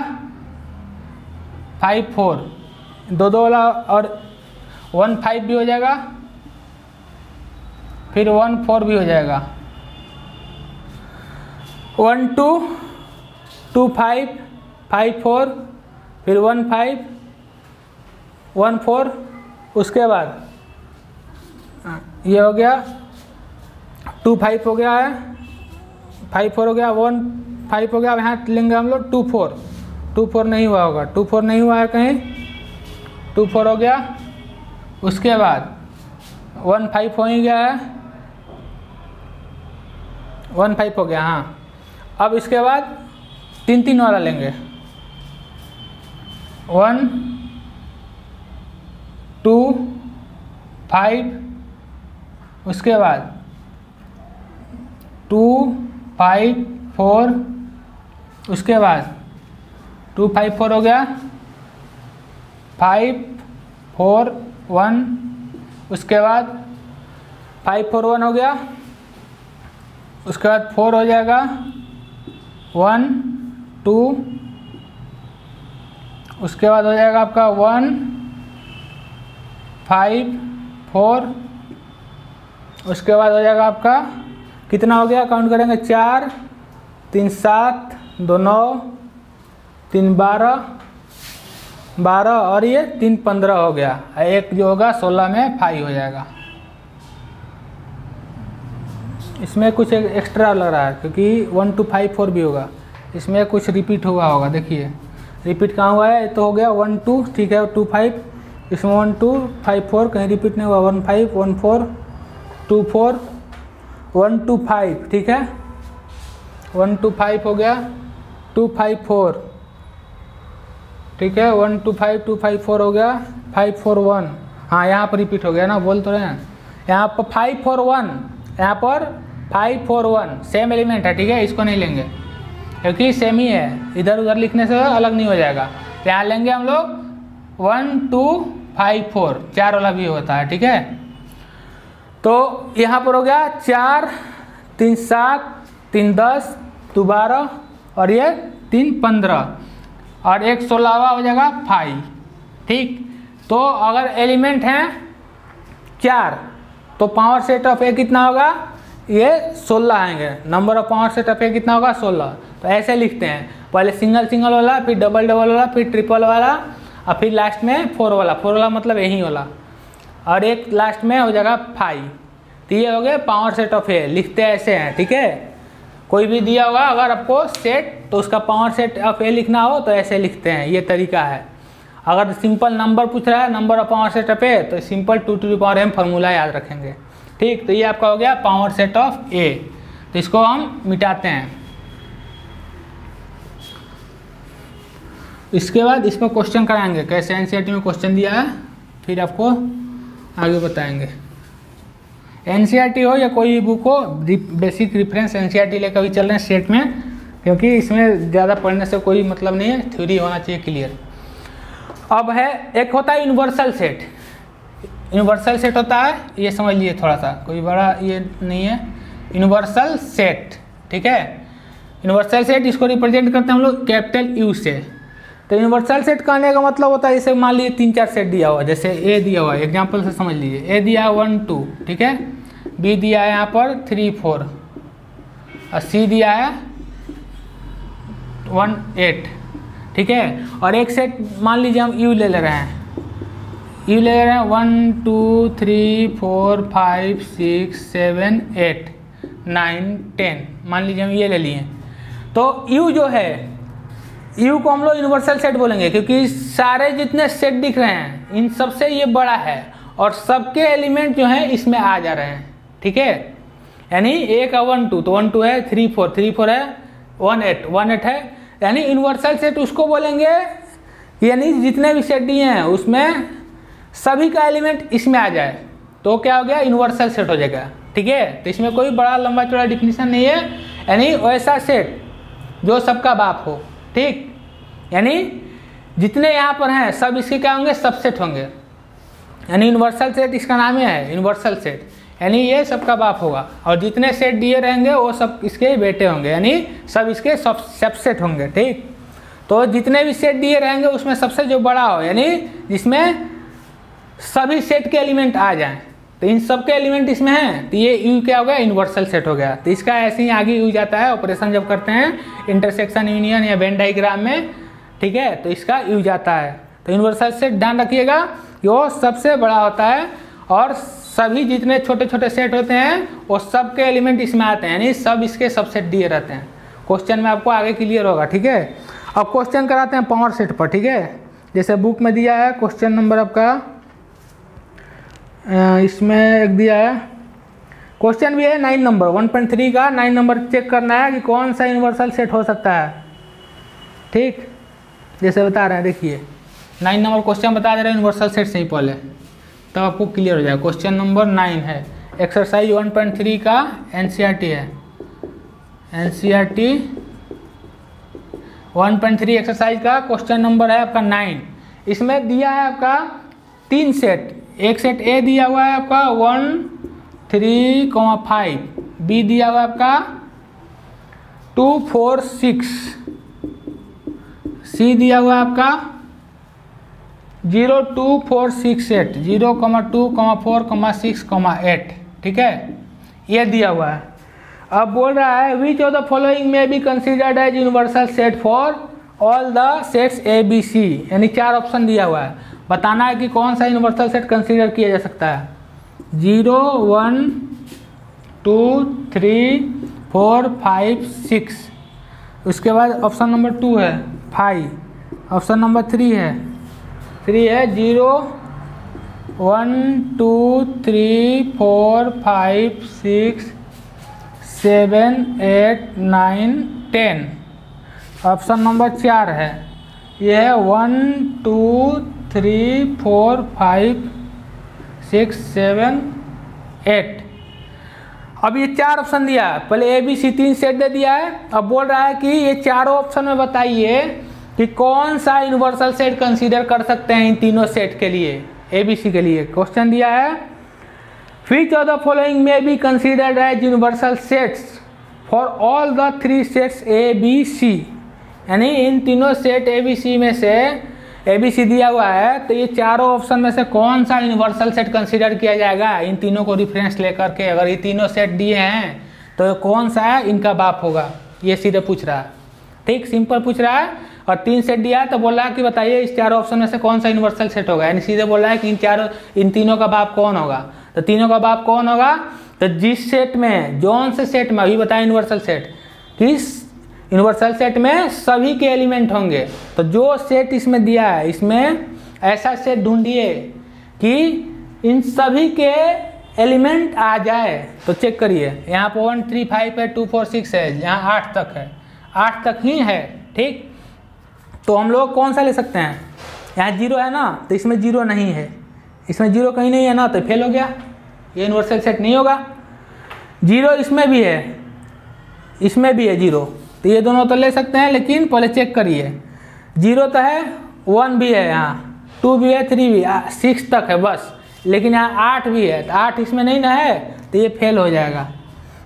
5 4, 2 वाला और 1 5 भी हो जाएगा, फिर 1 4 भी हो जाएगा, 1 2 2 5 5 4, फिर 1 5 1 4, उसके बाद ये हो गया 2 5 हो गया है, 5 4 हो गया, 1 5 हो गया। अब यहाँ लेंगे हम लोग 2 4, 2 4 नहीं हुआ होगा, 2 4 नहीं हुआ है कहीं, 2 4 हो गया। उसके बाद 1 5 हो ही गया है, 1 5 हो गया। हाँ, अब इसके बाद 3 3 वाला लेंगे, 1 2 5, उसके बाद 2 5 4, उसके बाद 2 5 4 हो गया, 5 4 1, उसके बाद 5 4 1 हो गया, उसके बाद 4 हो जाएगा, 1 2, उसके बाद हो जाएगा आपका 1 5 4, उसके बाद हो जाएगा आपका कितना हो गया, काउंट करेंगे, 4 3 7 2 9 3 12 12 और ये 3 15 हो गया। एक जो होगा 16 में 5 हो जाएगा। इसमें कुछ एक्स्ट्रा लग रहा है क्योंकि 1 2 5 4 भी होगा, इसमें कुछ रिपीट हुआ होगा। देखिए रिपीट कहाँ हुआ है, तो हो गया 1 2, ठीक है, 2 5, इसमें 1 2 5 4 कहीं रिपीट नहीं हुआ, 1 5 1 4 2 4 1 2 5, ठीक है, 1 2 5 हो गया, 2 5 4, ठीक है, 1 2 5 2 5 4 हो गया, 5 4 1, हाँ यहाँ पर रिपीट हो गया ना, बोल तो रहे हैं, यहाँ पर 5 4 1, यहाँ पर 5 4 1 सेम एलिमेंट है, ठीक है, इसको नहीं लेंगे क्योंकि सेम ही है, इधर उधर लिखने से अलग नहीं हो जाएगा। तो यहाँ लेंगे हम लोग 1 2 5 4, 4 वाला भी होता है, ठीक है। तो यहाँ पर हो गया 4 3 7 3 10 2 12 और ये 3 15 और एक 16वां हो जाएगा 5, ठीक। तो अगर एलिमेंट हैं 4 तो पावर सेट ऑफ ए कितना होगा, ये 16 आएंगे, number of power set of A कितना होगा 16। तो ऐसे लिखते हैं, पहले सिंगल सिंगल वाला, फिर डबल डबल वाला, फिर ट्रिपल वाला और फिर लास्ट में 4 वाला, 4 वाला मतलब यही वाला, और एक लास्ट में हो जाएगा 5। तो ये हो गए पावर सेट ऑफ ए, लिखते ऐसे हैं, ठीक है। कोई भी दिया होगा अगर आपको सेट, तो उसका पावर सेट ऑफ ए लिखना हो तो ऐसे लिखते हैं, ये तरीका है। अगर सिंपल नंबर पूछ रहा है, number of power set of A, तो simple 2 to the power m formula याद रखेंगे, ठीक। तो ये आपका हो गया पावर सेट ऑफ ए। तो इसको हम मिटाते हैं। इसके बाद इसमें क्वेश्चन कराएंगे, कैसे एनसीईआरटी में क्वेश्चन दिया है, फिर आपको आगे बताएंगे। एनसीईआरटी हो या कोई बुक हो, बेसिक रेफरेंस एनसीईआरटी लेकर भी चल रहे हैं स्टेट में, क्योंकि इसमें ज़्यादा पढ़ने से कोई मतलब नहीं है, थ्योरी होना चाहिए क्लियर। अब है, एक होता है यूनिवर्सल सेट। यूनिवर्सल सेट होता है, ये समझ लीजिए थोड़ा सा, कोई बड़ा ये नहीं है, यूनिवर्सल सेट, ठीक है। यूनिवर्सल सेट इसको रिप्रेजेंट करते हैं हम लोग कैपिटल यू से। तो यूनिवर्सल सेट कहने का मतलब होता है, जैसे मान लीजिए 3 4 सेट दिया हुआ, जैसे ए दिया हुआ है, एग्जाम्पल से समझ लीजिए, ए दिया है 1 2, ठीक है, बी दिया है यहाँ पर 3 4 और सी दिया है 1 8, ठीक है। और एक सेट मान लीजिए हम यू ले रहे हैं, यू ले रहे हैं 1 2 3 4 5 6 7 8 9 10, मान लीजिए हम ये ले लिए। तो यू जो है, यू को हम लोग यूनिवर्सल सेट बोलेंगे क्योंकि सारे जितने सेट दिख रहे हैं इन सबसे ये बड़ा है और सबके एलिमेंट जो हैं इसमें आ जा रहे हैं, ठीक है। यानी ए का 1 2, तो 1 2 है, 3 4 है, 1 8 है, यानी यूनिवर्सल सेट उसको बोलेंगे, यानी जितने भी सेट दिए हैं उसमें सभी का एलिमेंट इसमें आ जाए तो क्या हो गया, यूनिवर्सल सेट हो जाएगा, ठीक है। तो इसमें कोई बड़ा लंबा चौड़ा डिफिनीशन नहीं है, यानी वैसा सेट जो सबका बाप हो, ठीक। यानी जितने यहाँ पर हैं सब इसके क्या होंगे, सबसेट होंगे, यानी यूनिवर्सल सेट इसका नाम है यूनिवर्सल सेट, यानी ये सबका बाप होगा। और जितने सेट दिए रहेंगे वो सब इसके बेटे होंगे, यानी सब इसके सबसेट होंगे, ठीक। तो जितने भी सेट दिए रहेंगे उसमें सबसे जो बड़ा हो, यानी जिसमें सभी सेट के एलिमेंट आ जाएं, तो इन सब के एलिमेंट इसमें हैं, तो ये यू क्या हो गया, यूनिवर्सल सेट हो गया। तो इसका ऐसे ही आगे यूज आता है ऑपरेशन जब करते हैं इंटरसेक्शन यूनियन या वेन डायग्राम में, ठीक है, तो इसका यूज आता है। तो यूनिवर्सल सेट ध्यान रखिएगा, वो सबसे बड़ा होता है और सभी जितने छोटे छोटे सेट होते हैं वो सब के एलिमेंट इसमें आते हैं, यानी सब इसके सबसेट दिए रहते हैं। क्वेश्चन में आपको आगे क्लियर होगा, ठीक है। अब क्वेश्चन कराते हैं पावर सेट पर, ठीक है। जैसे बुक में दिया है क्वेश्चन नंबर आपका, इसमें एक दिया है क्वेश्चन भी है 9 नंबर 1.3 का 9 नंबर चेक करना है कि कौन सा यूनिवर्सल सेट हो सकता है, ठीक। जैसे बता रहे हैं, देखिए 9 नंबर क्वेश्चन बता दे रहे हैं यूनिवर्सल सेट से ही पहले, तब आपको क्लियर हो जाएगा। क्वेश्चन नंबर 9 है, एक्सरसाइज 1.3 का एनसीईआरटी है, एनसीईआरटी 1.3 एक्सरसाइज का क्वेश्चन नंबर है आपका 9। इसमें दिया है आपका 3 सेट, एक सेट ए दिया हुआ है आपका 1, 3, 5, बी दिया हुआ है आपका 2, 4, 6, सी दिया हुआ है आपका 0, 2, 4, 6, 8, 0, 2, 4, 6, 8, ठीक है, ये दिया हुआ है। अब बोल रहा है which of the following may be considered as universal set for all the sets A B C, यानी 4 ऑप्शन दिया हुआ है, बताना है कि कौन सा यूनिवर्सल सेट कंसिडर किया जा सकता है। 0, 1, 2, 3, 4, 5, 6, उसके बाद ऑप्शन नंबर 2 है 5, ऑप्शन नंबर 3 है 0, 1, 2, 3, 4, 5, 6, 7, 8, 9, 10, ऑप्शन नंबर 4 है, यह है 1, 2, 3, 4, 5, 6, 7, 8। अब ये 4 ऑप्शन दिया है, पहले ए बी सी 3 सेट दे दिया है। अब बोल रहा है कि ये चारों ऑप्शन में बताइए कि कौन सा यूनिवर्सल सेट कंसीडर कर सकते हैं इन तीनों सेट के लिए, ए बी सी के लिए। क्वेश्चन दिया है which of the following may be considered as universal sets for all the 3 sets A B C, यानी इन तीनों सेट ए बी सी में से ए बी सी दिया हुआ है, तो ये चारों ऑप्शन में से कौन सा यूनिवर्सल सेट कंसीडर किया जाएगा इन तीनों को रिफरेंस लेकर के। अगर ये तीनों सेट दिए हैं तो कौन सा है इनका बाप होगा, ये सीधे पूछ रहा है, ठीक, सिंपल पूछ रहा है। और 3 सेट दिया है तो बोल रहा है कि बताइए इस चारों ऑप्शन में से कौन सा यूनिवर्सल सेट होगा, यानी सीधे बोल रहा है कि इन तीनों का बाप कौन होगा। तो तीनों का बाप कौन होगा, तो जिस सेट में, जौन से सेट में, अभी बताया यूनिवर्सल सेट, किस यूनिवर्सल सेट में सभी के एलिमेंट होंगे। तो जो सेट इसमें दिया है, इसमें ऐसा सेट ढूंढिए कि इन सभी के एलिमेंट आ जाए। तो चेक करिए, यहाँ पर 1, 3, 5 है, 2, 4, 6 है, यहाँ 8 तक है, 8 तक ही है, ठीक। तो हम लोग कौन सा ले सकते हैं, यहाँ 0 है ना, तो इसमें 0 नहीं है, इसमें 0 कहीं नहीं है ना, तो फेल हो गया, ये यूनिवर्सल सेट नहीं होगा। 0 इसमें भी है, इसमें भी है 0, तो ये दोनों तो ले सकते हैं, लेकिन पहले चेक करिए 0 तो है, 1 भी है, यहाँ 2 भी है, 3 भी, 6 तक है बस, लेकिन यहाँ 8 भी है, तो 8 इसमें नहीं ना है, तो ये फेल हो जाएगा।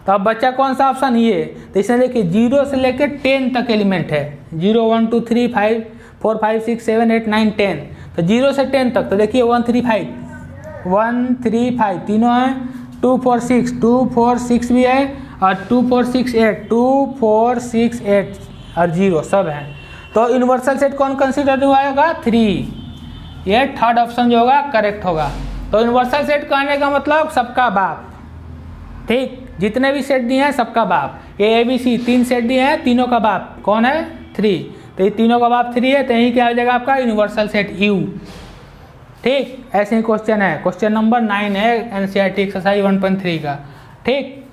तो अब बच्चा कौन सा ऑप्शन, ये। तो इसमें देखिए 0 से लेकर 10 तक एलिमेंट है, 0, 1, 2, 3, 5, 4, 5, 6, 7, 8, 9, 10, तो 0 से 10 तक। तो देखिए 1, 3, 5, 1, 3, 5 तीनों हैं, 2, 4, 6, 2, 4, 6 भी है, और 2, 4, 6, 8, 2, 4, 6, 8 और 0 सब हैं। तो यूनिवर्सल सेट कौन कंसीडर हुआ होगा, 3, ये थर्ड ऑप्शन जो होगा करेक्ट होगा। तो यूनिवर्सल सेट कहने का मतलब सबका बाप, ठीक, जितने भी सेट दिए हैं सबका बाप। ये ए बी सी 3 सेट दिए हैं, तीनों का बाप कौन है, 3, तो ये तीनों का बाप 3 है, तो यही क्या हो जाएगा आपका यूनिवर्सल सेट यू, ठीक। ऐसे ही क्वेश्चन है, क्वेश्चन नंबर 9 है एनसीईआरटी एक्सरसाइज 1.3 का, ठीक।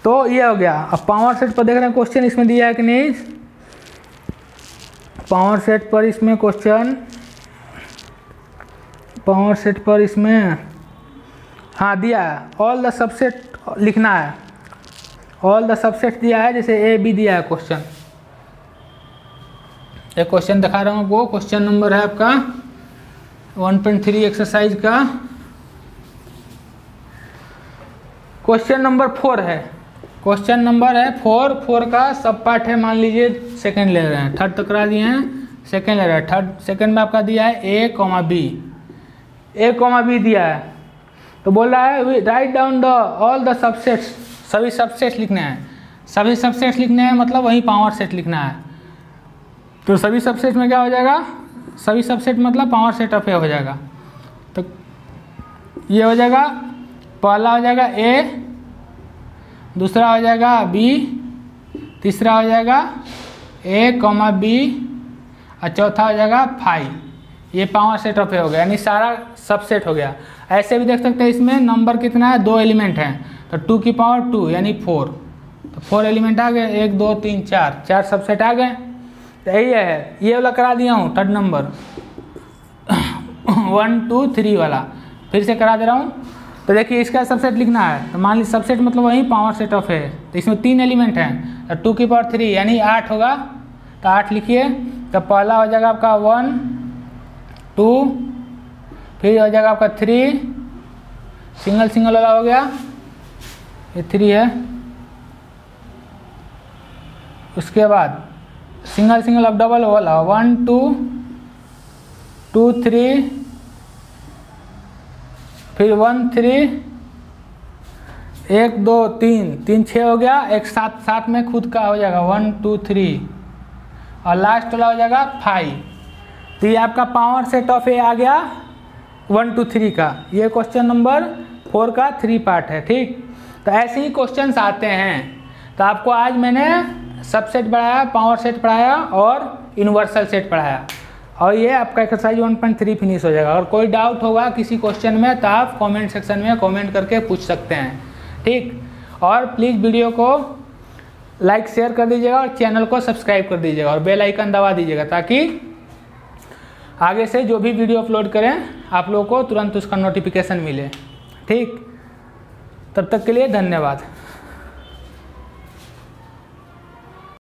तो ये हो गया। अब पावर सेट पर देख रहे हैं क्वेश्चन इसमें दिया है कि नहीं, पावर सेट पर इसमें क्वेश्चन, पावर सेट पर इसमें हाँ दिया है, ऑल द सबसेट लिखना है, ऑल द सबसेट दिया है, जैसे ए बी दिया है क्वेश्चन। एक क्वेश्चन दिखा रहा हूँ आपको, क्वेश्चन नंबर है आपका 1.3 एक्सरसाइज का क्वेश्चन नंबर 4 है, क्वेश्चन नंबर है 4 का सब पार्ट है, मान लीजिए सेकंड ले रहे हैं, थर्ड तक करा दिए हैं, सेकंड ले रहे हैं, थर्ड सेकंड में आपका दिया है ए कॉमा बी दिया है। तो बोल रहा है write down the all the subsets, सभी सबसेट्स लिखने हैं, सभी सबसेट्स लिखने हैं मतलब वही पावर सेट लिखना है। तो सभी सबसेट में क्या हो जाएगा, सभी सबसेट मतलब पावर सेट ऑफ ए हो जाएगा। तो ये हो जाएगा, पहला हो जाएगा ए, दूसरा हो जाएगा बी, तीसरा हो जाएगा ए कॉमा बी और चौथा हो जाएगा 5। ये पावर सेट ऑफ ए हो गया, यानी सारा सबसेट हो गया। ऐसे भी देख सकते हैं इसमें नंबर कितना है, 2 एलिमेंट हैं, तो 2 की पावर 2 यानी 4, तो 4 एलिमेंट आ गए, 1 2 3 4 सबसेट आ गए। तो यही है, ये वाला करा दिया हूँ थर्ड नंबर 1 2 3 वाला, फिर से करा दे रहा हूँ। तो देखिए इसका सबसेट लिखना है, तो मान लीजिए सबसेट मतलब वही पावर सेट ऑफ है, तो इसमें 3 एलिमेंट हैं, तो 2 की पावर 3 यानी 8 होगा, तो 8 लिखिए। तो पहला हो जाएगा आपका 1 2, फिर हो जाएगा आपका 3, सिंगल सिंगल वाला हो गया, ये 3 है। उसके बाद सिंगल सिंगल अब डबल वाला 1 2 2 3, फिर 1 3, 1 2 3 3 6 हो गया, एक साथ साथ में खुद का हो जाएगा 1 2 3, और लास्ट वाला हो जाएगा 5। तो ये आपका पावर सेट ऑफ ए आ गया 1 2 3 का। ये क्वेश्चन नंबर 4 का 3 पार्ट है, ठीक। तो ऐसे ही क्वेश्चंस आते हैं। तो आपको आज मैंने सबसेट पढ़ाया, पावर सेट पढ़ाया और यूनिवर्सल सेट पढ़ाया, और ये आपका एक्सरसाइज 1.3 फिनिश हो जाएगा। अगर कोई डाउट होगा किसी क्वेश्चन में तो आप कमेंट सेक्शन में कमेंट करके पूछ सकते हैं, ठीक। और प्लीज़ वीडियो को लाइक शेयर कर दीजिएगा और चैनल को सब्सक्राइब कर दीजिएगा और बेल आइकन दबा दीजिएगा, ताकि आगे से जो भी वीडियो अपलोड करें आप लोगों को तुरंत उसका नोटिफिकेशन मिले, ठीक। तब तक के लिए धन्यवाद।